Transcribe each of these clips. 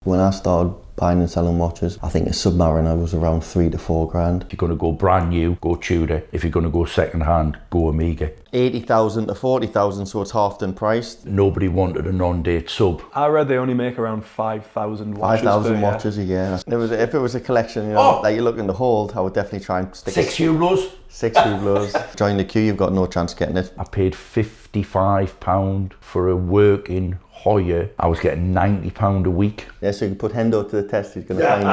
When I started buying and selling watches, I think a Submariner was around 3 to 4 grand. If you're going to go brand new, go Tudor. If you're going to go second hand, go Omega. 80,000 to 40,000, so it's half than priced. Nobody wanted a non-date sub. I read they only make around 5,000 watches 5,000 watches a year. If it was a collection, that you're looking to hold, I would definitely try and stick 6 Hublots. 6 Hublots. Join the queue, you've got no chance getting it. I paid £55 for a working Hoya. I was getting £90 a week. Yeah, so you can put Hendo to the test, he's going to find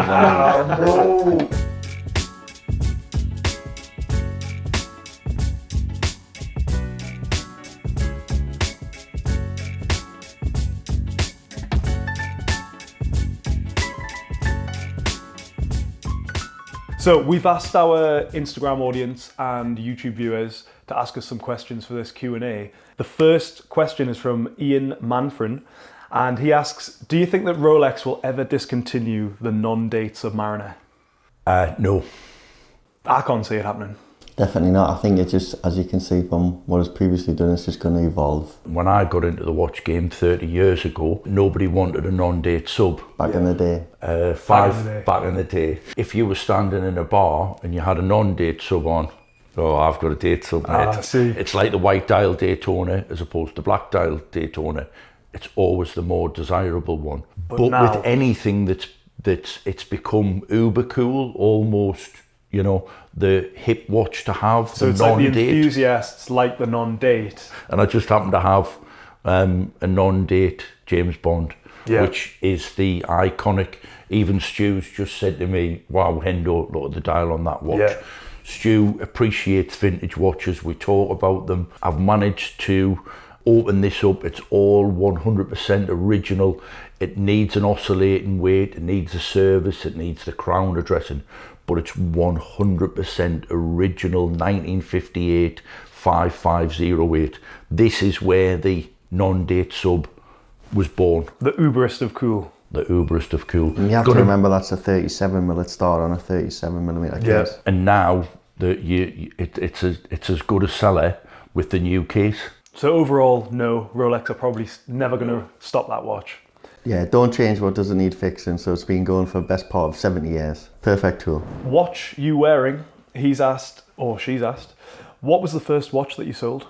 his one. So we've asked our Instagram audience and YouTube viewers to ask us some questions for this Q&A. The first question is from Ian Manfrin, and he asks, do you think that Rolex will ever discontinue the non-date Submariner? No. I can't see it happening. Definitely not. I think it's just, as you can see from what it's previously done, it's just going to evolve. When I got into the watch game 30 years ago, nobody wanted a non-date sub. Back in the day. Back in the day. If you were standing in a bar and you had a non-date sub on, oh, I've got a date sub, mate. See. It's like the white dial Daytona as opposed to black dial Daytona. It's always the more desirable one. But now, with anything that's it's become uber cool, almost, the hip watch to have. So it's like the enthusiasts like the non-date. And I just happen to have a non-date James Bond, which is the iconic. Even Stu's just said to me, wow, Hendo, look at the dial on that watch. Yeah. Stu appreciates vintage watches. We talk about them. I've managed to open this up. It's all 100% original. It needs an oscillating weight. It needs a service. It needs the crown addressing. But it's 100% original 1958 5508. This is where the non-date sub was born. The uberest of cool. The uberest of cool. And you have to remember that's a 37mm. It started on a 37mm case. And now it's as good a seller with the new case. So overall, no, Rolex are probably never going to stop that watch. Yeah, don't change what doesn't need fixing. So it's been going for the best part of 70 years. Perfect tool. Watch you wearing, he's asked, or she's asked, what was the first watch that you sold?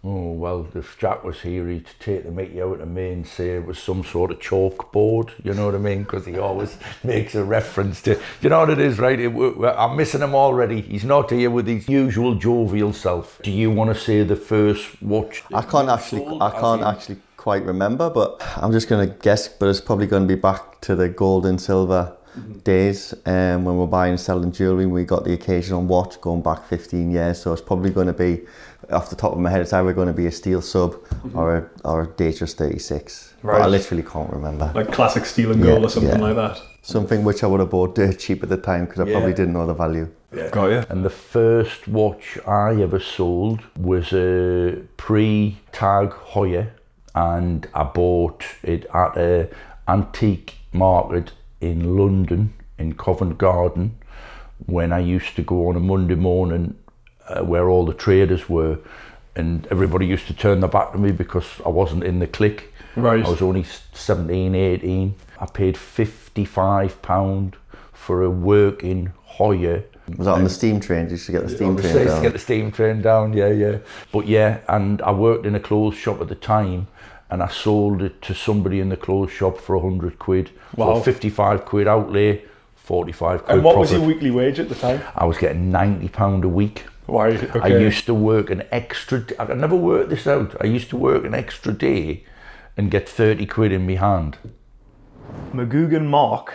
Oh, well, if Jack was here, he'd take the mickey out of me and say it was some sort of chalkboard, you know what I mean? Because he always makes a reference to, you know what it is, right? I'm missing him already. He's not here with his usual jovial self. Do you want to say the first watch? I can't actually quite remember, but I'm just going to guess, but it's probably going to be back to the gold and silver days when we're buying and selling jewellery. We got the occasional watch going back 15 years, so it's probably going to be, off the top of my head, it's either going to be a steel sub or a Datejust 36. Right. But I literally can't remember. Like classic steel and gold or something like that. Something which I would have bought dirt cheap at the time because I probably didn't know the value. Yeah. Got you. And the first watch I ever sold was a pre-tag Hoya, and I bought it at an antique market in London, in Covent Garden, when I used to go on a Monday morning where all the traders were, and everybody used to turn their back to me because I wasn't in the clique. Right. I was only 17, 18. I paid £55 for a working Hoya. Was that on the steam train? Did you get the steam train down? To get the steam train down, yeah. But yeah, and I worked in a clothes shop at the time, and I sold it to somebody in the clothes shop for 100 quid. Wow. So 55 quid outlay, 45 quid And what profit. was your weekly wage at the time? I was getting £90 a week. Why? Okay. I used to work an extra, I never worked this out. I used to work an extra day and get 30 quid in my hand. Magoogan Mark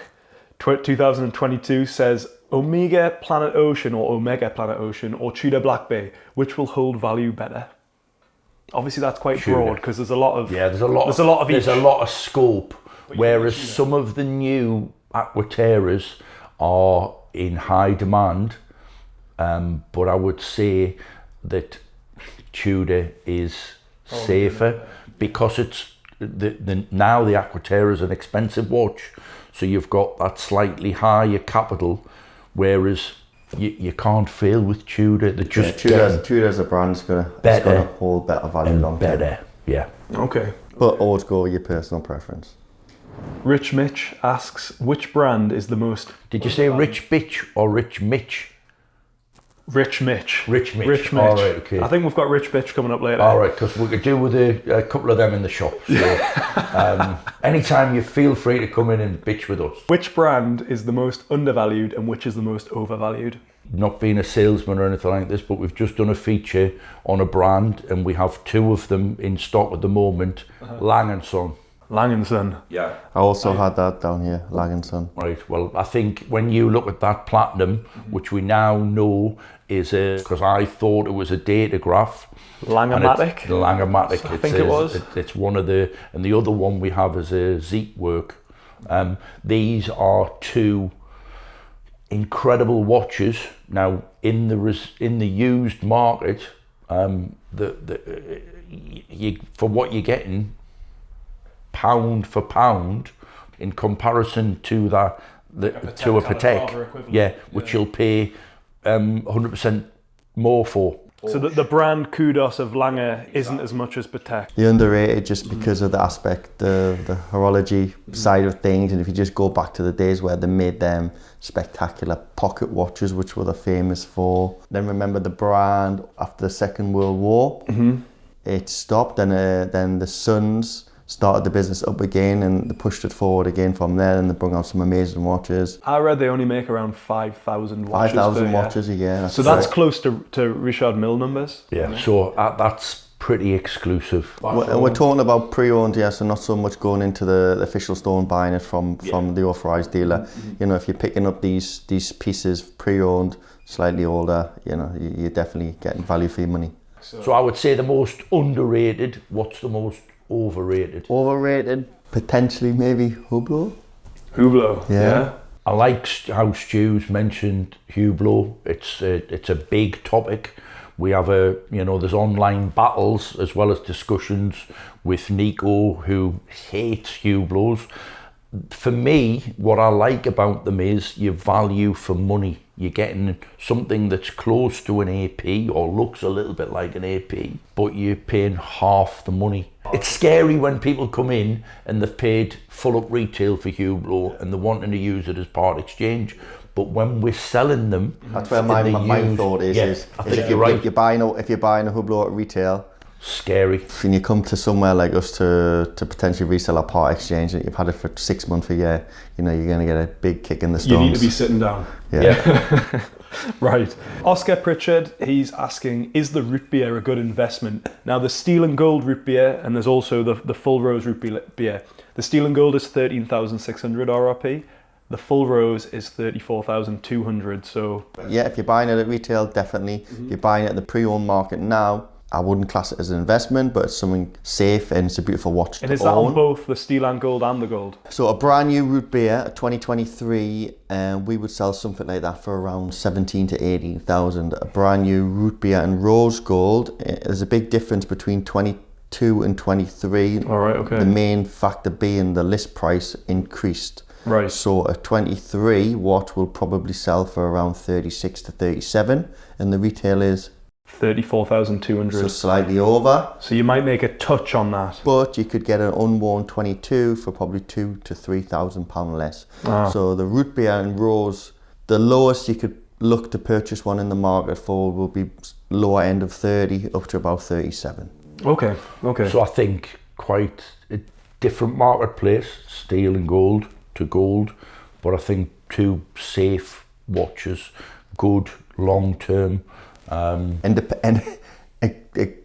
2022 says, Omega Planet Ocean or Tudor Black Bay, which will hold value better? Obviously that's quite broad because there's a lot of there's a lot of scope. Whereas some of the new Aquaterras are in high demand, but I would say that Tudor is safer because it's now the Aquaterra is an expensive watch, so you've got that slightly higher capital, whereas you can't fail with Tudor. Tudor as a brand's going to hold better value long term. Yeah. Okay. But always go with your personal preference. Rich Mitch asks, which brand is the most... Did you say Rich Bitch or Rich Mitch? Rich Mitch. Rich Mitch. Rich Mitch. All right, okay. I think we've got Rich Bitch coming up later. All right, because we could do with a couple of them in the shop. So, anytime you feel free to come in and bitch with us. Which brand is the most undervalued and which is the most overvalued? Not being a salesman or anything like this, but we've just done a feature on a brand and we have 2 of them in stock at the moment, Lang & Son. Lang & Son. Yeah. I also had that down here, Lang & Son. Right, well, I think when you look at that platinum, which we now know is because I thought it was a datograph. Langermatic? The Langermatic. I think it was. It's one of the, and the other one we have is a Zeek work. These are 2 incredible watches. Now, in the used market, for what you're getting, pound for pound, in comparison to to a Patek, which you'll pay 100% more for. So the brand kudos of Lange isn't as much as Patek. They're underrated just because of the aspect, the horology side of things, and if you just go back to the days where they made them spectacular pocket watches, which were they famous for. Then remember the brand after the Second World War, it stopped, and then the sons started the business up again and they pushed it forward again from there, and they brought out some amazing watches. I read they only make around 5,000 watches 5,000 watches a year. So that's close to Richard Mille numbers. Yeah, so that's pretty exclusive. We're talking about pre-owned, so not so much going into the official store and buying it from the authorised dealer. You know, if you're picking up these pieces pre-owned, slightly older, you know, you're definitely getting value for your money. So I would say the most underrated. What's the most overrated? Overrated, potentially maybe Hublot. Hublot, yeah. I like how Stu's mentioned Hublot. It's a big topic. We have there's online battles as well as discussions with Nico, who hates Hublots. For me, what I like about them is your value for money. You're getting something that's close to an AP or looks a little bit like an AP, but you're paying half the money. It's scary when people come in and they've paid full up retail for Hublot and they're wanting to use it as part exchange. But when we're selling them, that's where my thought is if you're buying a Hublot at retail, scary. When you come to somewhere like us to potentially resell a part exchange and you've had it for 6 months, a year, you know, you're going to get a big kick in the stones. You need to be sitting down. Yeah. Right. Oscar Pritchard, he's asking, is the Rootbeer a good investment? Now, the steel and gold Rootbeer, and there's also the full rose Rootbeer. The steel and gold is 13,600 RRP. The full rose is 34,200. So yeah, if you're buying it at retail, definitely. If you're buying it at the pre-owned market now, I wouldn't class it as an investment, but it's something safe and it's a beautiful watch to own. And is that on both the steel and gold and the gold? So a brand new Rootbeer, 2023, we would sell something like that for around 17 to 18,000. A brand new Rootbeer and rose gold, there's a big difference between 22 and 23. All right, okay. The main factor being the list price increased. Right. So a 23 watch will probably sell for around 36 to 37, and the retail is 34,200. So slightly over. So you might make a touch on that. But you could get an unworn 22 for probably £2,000 to £3,000 less. So the Rootbeer and rose, the lowest you could look to purchase one in the market for will be lower end of 30 up to about 37. Okay. So I think quite a different marketplace, steel and gold to gold, but I think 2 safe watches, good long term. And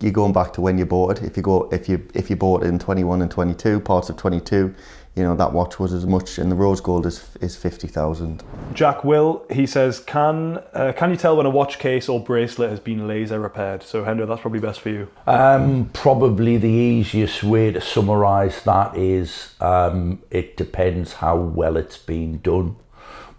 you're going back to when you bought it. If you bought it in 21 and 22, parts of 22, you know, that watch was as much, and the rose gold is 50,000. Jack Will, he says, can you tell when a watch case or bracelet has been laser repaired? So Hendo, that's probably best for you. Probably the easiest way to summarise that is it depends how well it's been done.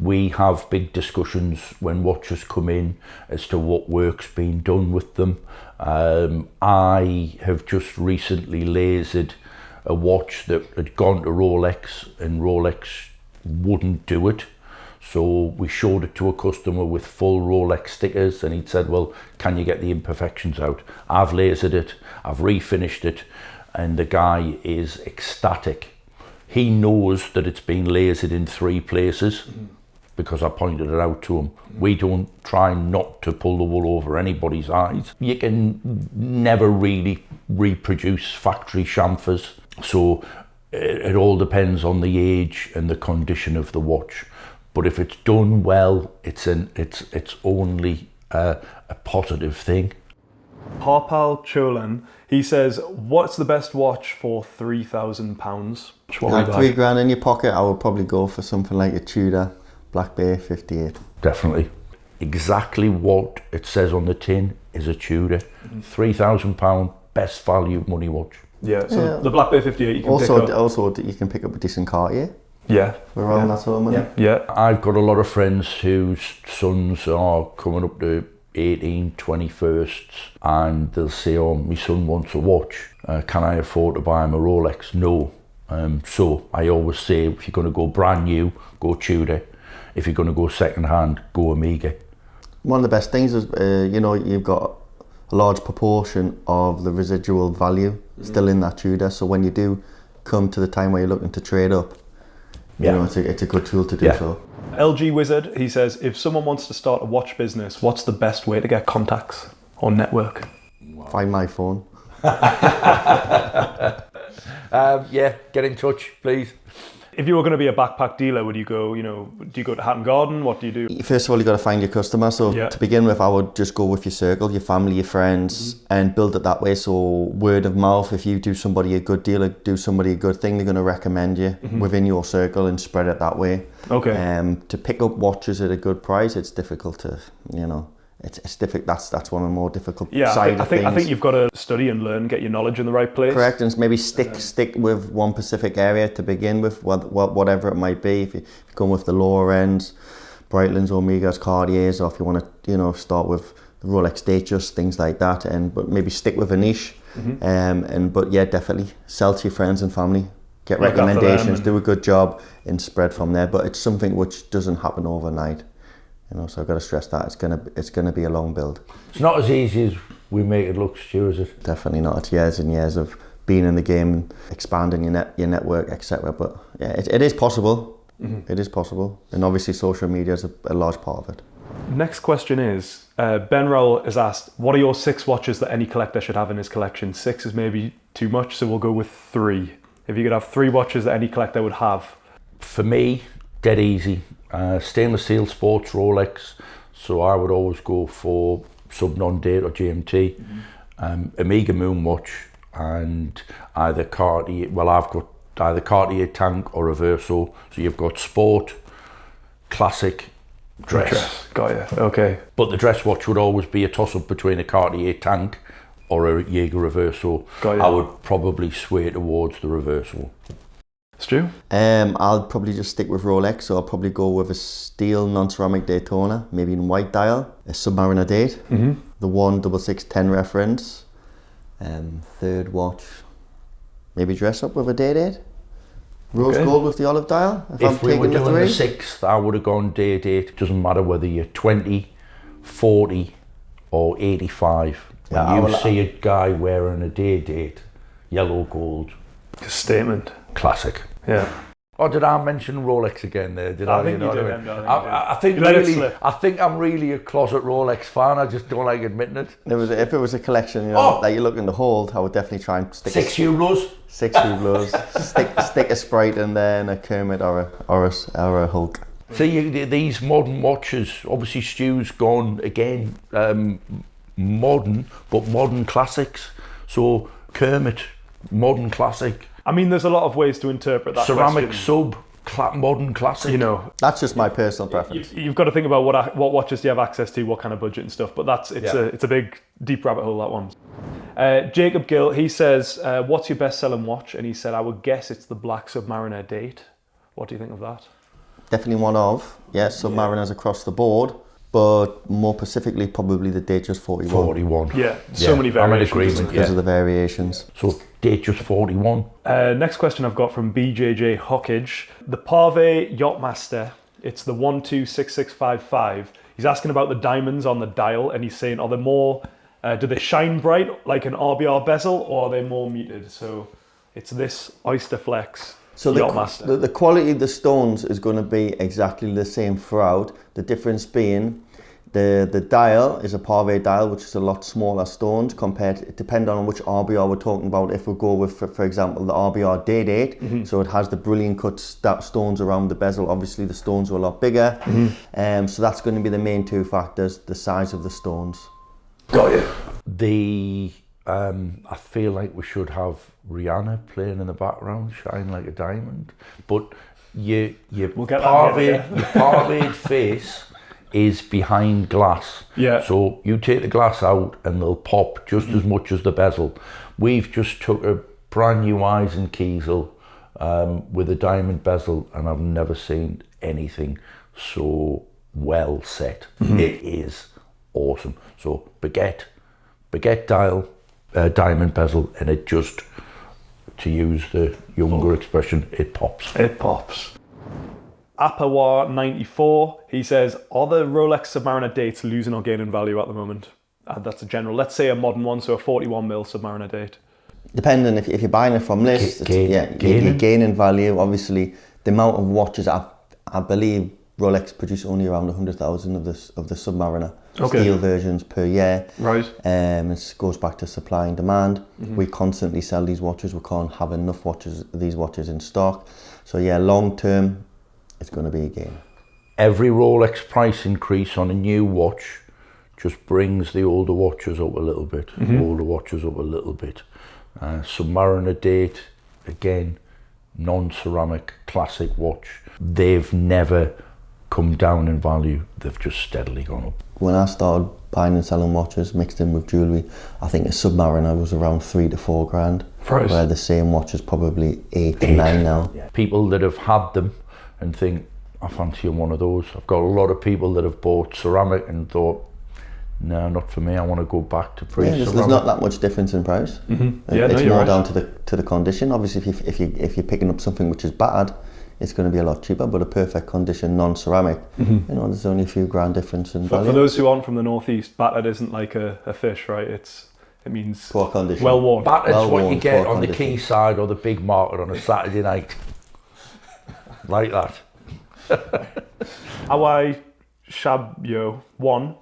We have big discussions when watches come in as to what work's been done with them. I have just recently lasered a watch that had gone to Rolex, and Rolex wouldn't do it. So we showed it to a customer with full Rolex stickers, and he'd said, well, can you get the imperfections out? I've lasered it, I've refinished it, and the guy is ecstatic. He knows that it's been lasered in 3 places because I pointed it out to him. We don't try not to pull the wool over anybody's eyes. You can never really reproduce factory chamfers, so it all depends on the age and the condition of the watch. But if it's done well, it's only a positive thing. Harpal Cholan, he says, what's the best watch for £3,000? Like £3,000 in your pocket, I would probably go for something like a Tudor Black Bay 58. Definitely. Exactly what it says on the tin is a Tudor. £3,000, best value money watch. Yeah, so the Black Bay 58 you can also, pick up. Also, you can pick up a decent Cartier. Yeah. We're around that sort of money. Yeah. I've got a lot of friends whose sons are coming up to 18, 21st, and they'll say, oh, my son wants a watch. Can I afford to buy him a Rolex? No. So I always say, if you're going to go brand new, go Tudor. If you're going to go second hand, go Omega. One of the best things is, you've got a large proportion of the residual value still in that Tudor. So when you do come to the time where you're looking to trade up, it's a good tool to do so. LG Wizard, he says, if someone wants to start a watch business, what's the best way to get contacts or network? Find my phone. Get in touch, please. If you were going to be a backpack dealer, would you go, do you go to Hatton Garden? What do you do? First of all, you got to find your customer. So to begin with, I would just go with your circle, your family, your friends, and build it that way. So word of mouth, if you do somebody a good deal, do somebody a good thing, they're going to recommend you within your circle and spread it that way. Okay. To pick up watches at a good price, it's difficult to, it's difficult. That's one of the more difficult side of things. I think you've got to study and learn, get your knowledge in the right place. Correct, and maybe stick with one specific area to begin with, whatever it might be. If you come with the lower ends, Breitlands, Omegas, Cartiers, or if you want to, start with the Rolex Datejust, things like that, but maybe stick with a niche. But definitely sell to your friends and family. Get recommendations, do a good job, and spread from there. But it's something which doesn't happen overnight. So I've got to stress that it's gonna be a long build. It's not as easy as we make it look, Stu, is it? Definitely not. It's years and years of being in the game, and expanding your network, etc. But it is possible. It is possible, and obviously social media is a large part of it. Next question is, Ben Rowell has asked, what are your 6 watches that any collector should have in his collection? 6 is maybe too much, so we'll go with 3. If you could have 3 watches that any collector would have. For me, dead easy. Stainless steel sports Rolex, so I would always go for Submariner Date or GMT. Omega Moon watch, and either Cartier. Well, I've got either Cartier tank or reverso. So you've got sport, classic, dress. Got you. Okay. But the dress watch would always be a toss-up between a Cartier tank or a Jaeger reverso. Got you. I would probably sway towards the reverso. Stu? I'll probably just stick with Rolex, so I'll probably go with a steel non-ceramic Daytona, maybe in white dial, a Submariner Date, the 16610 reference, third watch, maybe dress up with a day date, rose gold with the olive dial. If we were doing the 6th, I would have gone day date. It doesn't matter whether you're 20, 40 or 85. When you see a guy wearing a day date, yellow gold. Statement. Classic. Yeah. Or did I mention Rolex again there? I think you did. I think I'm really a closet Rolex fan. I just don't like admitting it. If it was a collection, that you're looking to hold, I would definitely try and stick 6 Hublots. 6 Hublots. stick a Sprite and then a Kermit or a Hulk. See, these modern watches, obviously Stu's gone again, modern, but modern classics. So Kermit, modern classic. I mean, there's a lot of ways to interpret that ceramic question. modern classic. That's just my personal preference. You've got to think about what watches do you have access to, what kind of budget and stuff. But it's a big, deep rabbit hole, that one. Jacob Gill, he says, what's your best-selling watch? And he said, I would guess it's the Black Submariner Date. What do you think of that? Definitely one of. Submariners across the board. But more specifically, probably the Datejust 41. 41. Yeah, so many variations. I'm in agreement, because of the variations. So Datejust 41. Next question I've got from BJJ Hockage. The pavé Yacht-Master, it's the 126655. He's asking about the diamonds on the dial, and he's saying, are they more, do they shine bright like an RBR bezel, or are they more muted? So it's this Oyster Flex So Yacht-Master. the quality of the stones is going to be exactly the same throughout. The difference being the dial is a pavé dial, which is a lot smaller stones compared, depending on which RBR we're talking about. If we go with, for example, the RBR Date, so it has the brilliant cut stones around the bezel. Obviously, the stones are a lot bigger. So that's going to be the main two factors, the size of the stones. Got you. I feel like we should have Rihanna playing in the background, shine like a diamond. But your pavéed face is behind glass. Yeah. So you take the glass out and they'll pop just as much as the bezel. We've just took a brand new icing Kiesel with a diamond bezel, and I've never seen anything so well set. It is awesome. So baguette dial, diamond bezel, and it just, to use the younger expression, it pops. It pops. Apawa94, he says, are the Rolex Submariner Dates losing or gaining value at the moment? That's a general. Let's say a modern one, so a 41mm Submariner Date. Depending if you're buying it from list, you're gaining value. Obviously, the amount of watches, I believe Rolex produce only around 100,000 of the Submariner steel versions per year. Right. It goes back to supply and demand. We constantly sell these watches. We can't have enough these watches in stock. So yeah, long term, it's going to be a gain. Every Rolex price increase on a new watch just brings the older watches up a little bit. Submariner Date, again, non-ceramic, classic watch. They've never come down in value. They've just steadily gone up. When I started buying and selling watches mixed in with jewellery, I think a Submariner was around 3 to 4 grand. Price. Where the same watch is probably 8 to 9 now. Yeah. People that have had them and think, I fancy one of those. I've got a lot of people that have bought ceramic and thought, no, not for me. I want to go back to pre-ceramic. There's not that much difference in price. It's more down to the condition. Obviously, if you're picking up something which is bad, it's going to be a lot cheaper. But a perfect condition, non-ceramic, there's only a few grand difference in value. For those who aren't from the northeast, battered isn't like a fish, right? It means poor condition. Well worn. Battered's what you get on the quayside or the big market on a Saturday night. Like that. Awai Shabyo 1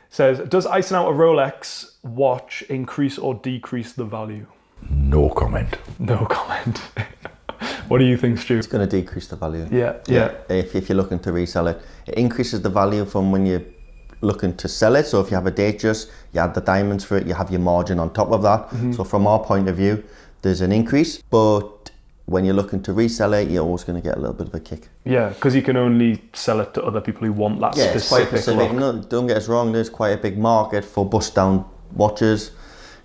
says, does icing out a Rolex watch increase or decrease the value? No comment. No comment. What do you think, Stu? It's going to decrease the value. Yeah. If you're looking to resell it, it increases the value from when you're looking to sell it. So if you have a Datejust, you add the diamonds for it, you have your margin on top of that. So from our point of view, there's an increase, but when you're looking to resell it, you're always going to get a little bit of a kick. Yeah, because you can only sell it to other people who want that specific it's quite specific. look. No, don't get us wrong, there's quite a big market for bust-down watches.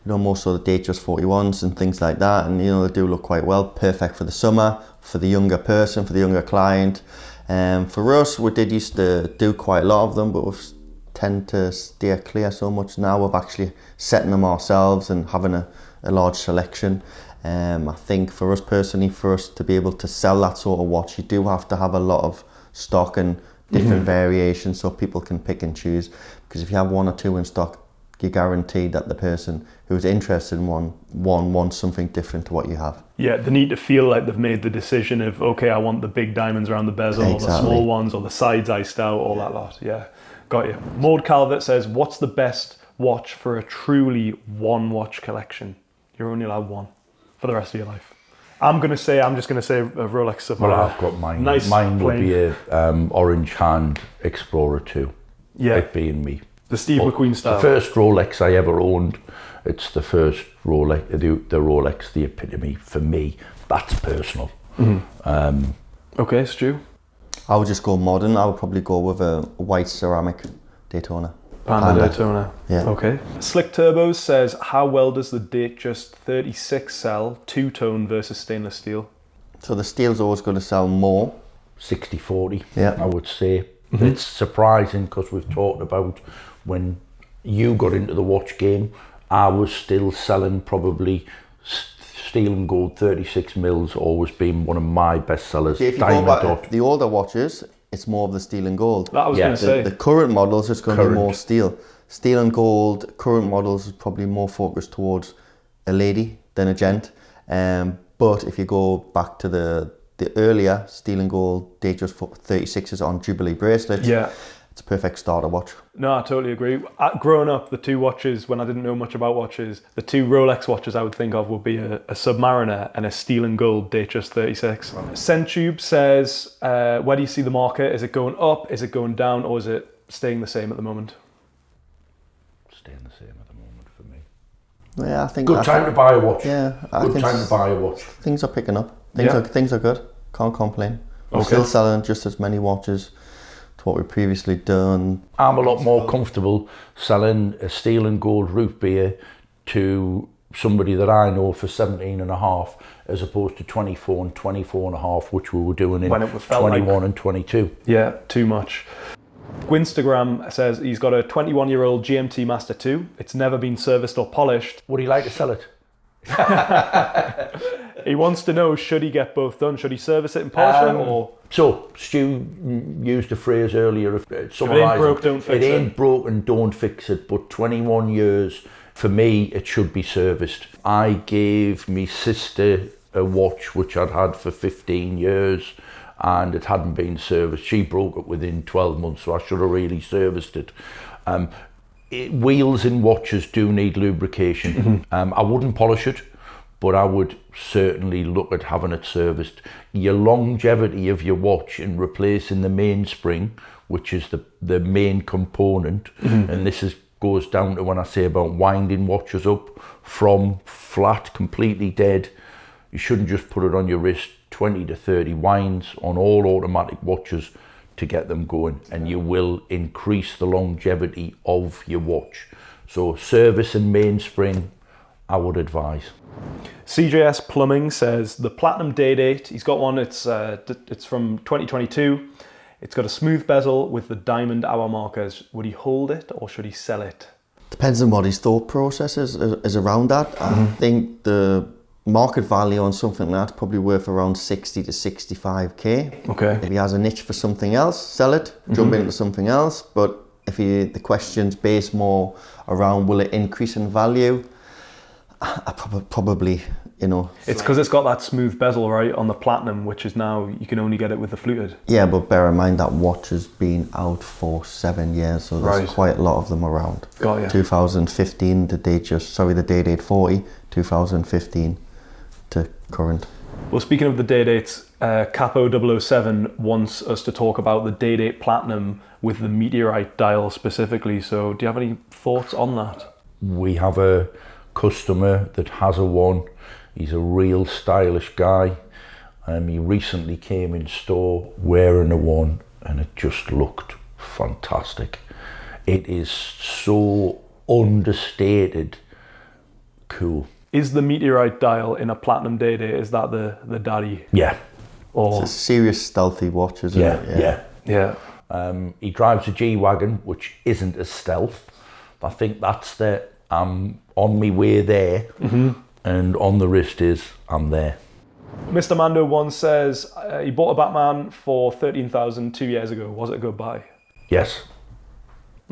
Most of the Datejust 41s and things like that, and they do look quite well, perfect for the summer, for the younger person, for the younger client. For us, we did used to do quite a lot of them, but we've tend to steer clear so much now of actually setting them ourselves and having a large selection. I think for us personally, for us to be able to sell that sort of watch, you do have to have a lot of stock and different variations so people can pick and choose. Because if you have 1 or 2 in stock, you guarantee that the person who's interested in one wants something different to what you have. Yeah, they need to feel like they've made the decision of, okay, I want the big diamonds around the bezel, or the small ones, or the sides iced out, all that lot. Yeah, got you. Maud Calvert says, what's the best watch for a truly one watch collection? You're only allowed one for the rest of your life. I'm just gonna say a Rolex Submariner. Well, I've got mine. Nice, mine would plain. be a Orange Hand Explorer 2. Yeah. It being me. The Steve McQueen style. The first Rolex I ever owned. It's the first Rolex, the Rolex, the epitome for me. That's personal. Okay, Stu? I would just go modern. I would probably go with a white ceramic Daytona. Panda Daytona. Yeah. Okay. Slick Turbos says, how well does the Datejust 36 sell two-tone versus stainless steel? So the steel's always going to sell more. 60-40, Yeah. I would say. It's surprising because we've talked about when you got into the watch game, I was still selling probably steel and gold 36 mils, always been one of my best sellers. See, if you go back, the older watches, it's more of the steel and gold. That I was going to say. The current models is going to be more steel. Steel and gold, current models is probably more focused towards a lady than a gent. But if you go back to the the earlier steel and gold Datejust 36s on Jubilee bracelets. Yeah. It's a perfect starter watch. No, I totally agree. Growing up, the two watches, when I didn't know much about watches, the two Rolex watches I would think of would be a Submariner and a steel and gold Datejust 36. Centube says, where do you see the market? Is it going up? Is it going down? Or is it staying the same at the moment? Staying the same at the moment for me. Yeah, I think... Good time to buy a watch. Yeah. Good time to buy a watch. Things are picking up. Things are good. Can't complain. We're still selling just as many watches to what we've previously done. I'm a lot more comfortable selling a steel and gold Rootbeer to somebody that I know for 17.5 as opposed to 24 and 24.5, which we were doing in 21 and 22. Yeah, too much. Gwinstagram says he's got a 21-year-old GMT-Master II. It's never been serviced or polished. Would he like to sell it? He wants to know, should he get both done? Should he service it and polish it? Or? So, Stu used a phrase earlier. If it ain't broke, don't fix it. It ain't broken, don't fix it. But 21 years, for me, it should be serviced. I gave me sister a watch which I'd had for 15 years and it hadn't been serviced. She broke it within 12 months, so I should have really serviced it. Wheels in watches do need lubrication. I wouldn't polish it, but I would certainly look at having it serviced. Your longevity of your watch in replacing the mainspring, which is the main component, and this goes down to when I say about winding watches up from flat, completely dead. You shouldn't just put it on your wrist, 20 to 30 winds on all automatic watches to get them going, and you will increase the longevity of your watch. So service and mainspring, I would advise. CJS Plumbing says the Platinum Day Date, he's got one, it's from 2022. It's got a smooth bezel with the diamond hour markers. Would he hold it or should he sell it? Depends on what his thought process is around that. I think the market value on something like that's probably worth around 60 to 65k. Okay. If he has a niche for something else, sell it, jump into something else. But if the question's based more around will it increase in value, I probably, It's because it's got that smooth bezel, right, on the Platinum, which is now, you can only get it with the fluted. Yeah, but bear in mind that watch has been out for 7 years, so there's quite a lot of them around. Got you. 2015, the Day Date 40, 2015 to current. Well, speaking of the Day Dates, Capo007 wants us to talk about the Day Date Platinum with the meteorite dial specifically. So do you have any thoughts on that? We have a customer that has a one. He's a real stylish guy. He recently came in store wearing a one and it just looked fantastic. It is so understated cool. Is the meteorite dial in a Platinum Day Date, is that the daddy? Yeah. It's a serious stealthy watch, isn't it? Yeah. He drives a G-Wagon, which isn't as stealth. I think that's I'm on my way there, and on the wrist is I'm there. Mr. Mando one says he bought a Batman for 13,000 2 years ago. Was it a good buy? Yes.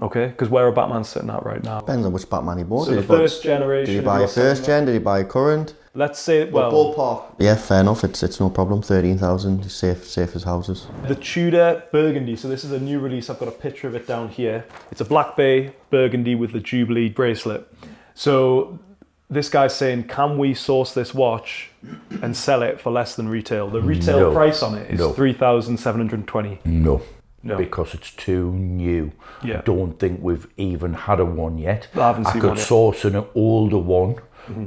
Okay, because where are Batman sitting at right now? Depends on which Batman he bought. So the first generation. Did he buy a first gen? Did he buy a current? Let's say, well, ballpark. Yeah, fair enough. It's no problem. 13,000, safe as houses. The Tudor Burgundy. So this is a new release. I've got a picture of it down here. It's a Black Bay Burgundy with the Jubilee bracelet. So this guy's saying, can we source this watch and sell it for less than retail? The retail price on it is 3,720. No, because it's too new. Yeah. I don't think we've even had a one yet. I could source an older one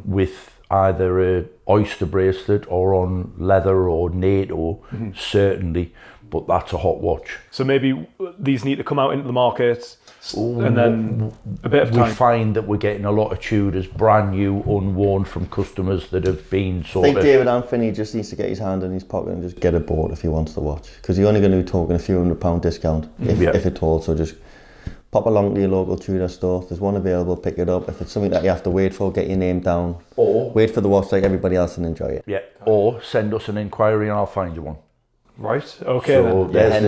with either a oyster bracelet or on leather or NATO, certainly, but that's a hot watch. So maybe these need to come out into the market and then a bit of time. We find that we're getting a lot of Tudors brand new, unworn from customers that have been sort of... I think David Anthony just needs to get his hand in his pocket and just get it bought if he wants the watch, because you're only going to be talking a few £100 discount, if at all, so just pop along to your local Tudor store. If there's one available, pick it up. If it's something that you have to wait for, get your name down. Or wait for the watch like everybody else and enjoy it. Yeah. Or send us an inquiry and I'll find you one. Right. Okay. So then.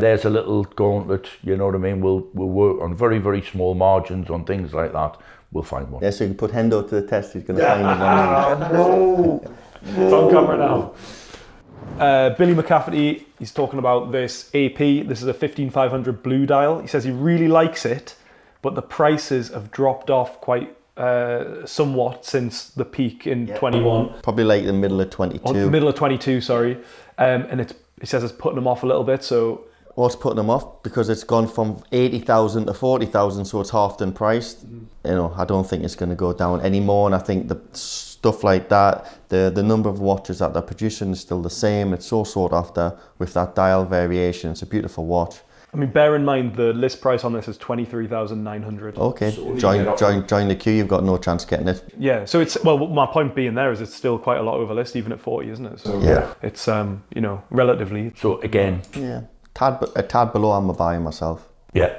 There's a little gauntlet. You know what I mean? We'll work on very, very small margins on things like that. We'll find one. Yeah. So you can put Hendo to the test. He's going to find one. No. It's on camera now. Billy McCafferty, he's talking about this AP. This is a 15500 blue dial. He says he really likes it, but the prices have dropped off quite somewhat since the peak in 21. Probably like the middle of 22. Or the middle of 22, sorry. And he says it's putting them off a little bit, so... What's putting them off? Because it's gone from 80,000 to 40,000, so it's half the price. You know, I don't think it's going to go down anymore, and I think the stuff like that, the number of watches that they're producing is still the same. It's so sought after with that dial variation. It's a beautiful watch. I mean, bear in mind the list price on this is 23,900. Okay, so join the queue. You've got no chance getting it. Yeah, so it's, well, my point being there is it's still quite a lot over list, even at 40, isn't it? So yeah, it's you know, relatively. So again, yeah, a tad below I'm buying myself. Yeah.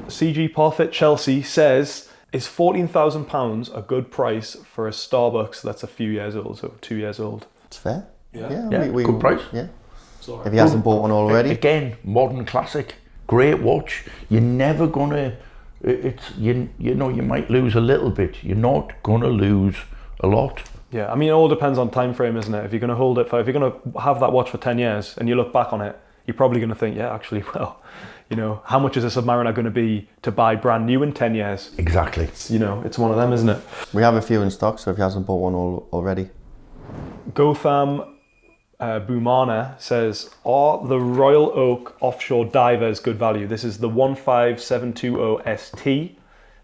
CG Parfit Chelsea says, is £14,000 a good price for a Starbucks that's a few years old, so 2 years old? It's fair. Yeah, good price. Yeah. If he hasn't bought one already. Again, modern classic, great watch. You're never gonna. You know, you might lose a little bit. You're not gonna lose a lot. Yeah, I mean, it all depends on time frame, isn't it? If you're gonna hold it for, if you're gonna have that watch for 10 years and you look back on it, you're probably gonna think, yeah, actually, well, you know, how much is a Submariner going to be to buy brand new in 10 years? Exactly. You know, it's one of them, isn't it? We have a few in stock, so if he hasn't bought one already. Gotham Bumana says, are the Royal Oak Offshore divers good value? This is the 15720 ST.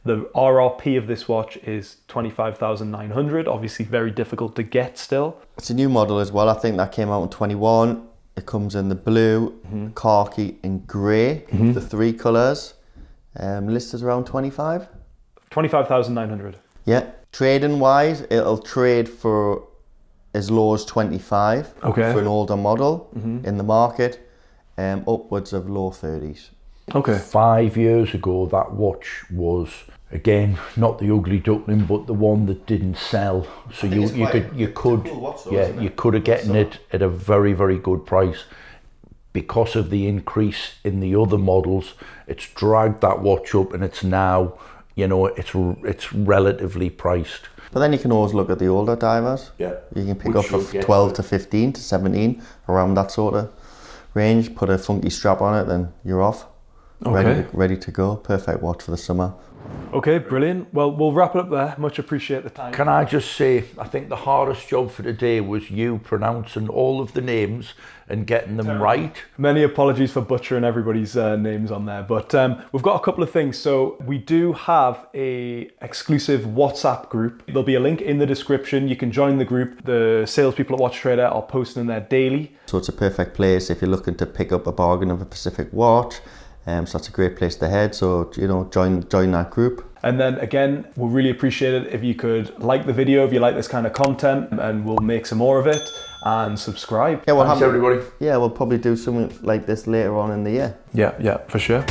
The RRP of this watch is 25,900. Obviously very difficult to get still. It's a new model as well. I think that came out in 21. It comes in the blue, khaki and grey, the three colours. List is around 25. 25,900. Yeah. Trading wise, it'll trade for as low as 25 for an older model in the market, upwards of low 30s. Okay. 5 years ago, that watch was, again, not the ugly duckling, but the one that didn't sell. So you could have gotten it at a very, very good price. Because of the increase in the other models, it's dragged that watch up, and it's now, you know, it's relatively priced. But then you can always look at the older divers. Yeah. You can pick up for 12 to 15 to 17, around that sort of range. Put a funky strap on it, then you're off. Okay. Ready to go. Perfect watch for the summer. Okay, brilliant. Well, we'll wrap it up there. Much appreciate the time. Can I just say, I think the hardest job for today was you pronouncing all of the names and getting them right. Many apologies for butchering everybody's names on there, but we've got a couple of things. So we do have a exclusive WhatsApp group. There'll be a link in the description. You can join the group. The salespeople at Watchtrader are posting in there daily. So it's a perfect place if you're looking to pick up a bargain of a Pacific watch. So that's a great place to head. So, you know, join that group. And then again, we'll really appreciate it if you could like the video, if you like this kind of content, and we'll make some more of it, and subscribe. Yeah, Thanks everybody. Yeah, we'll probably do something like this later on in the year. Yeah, for sure.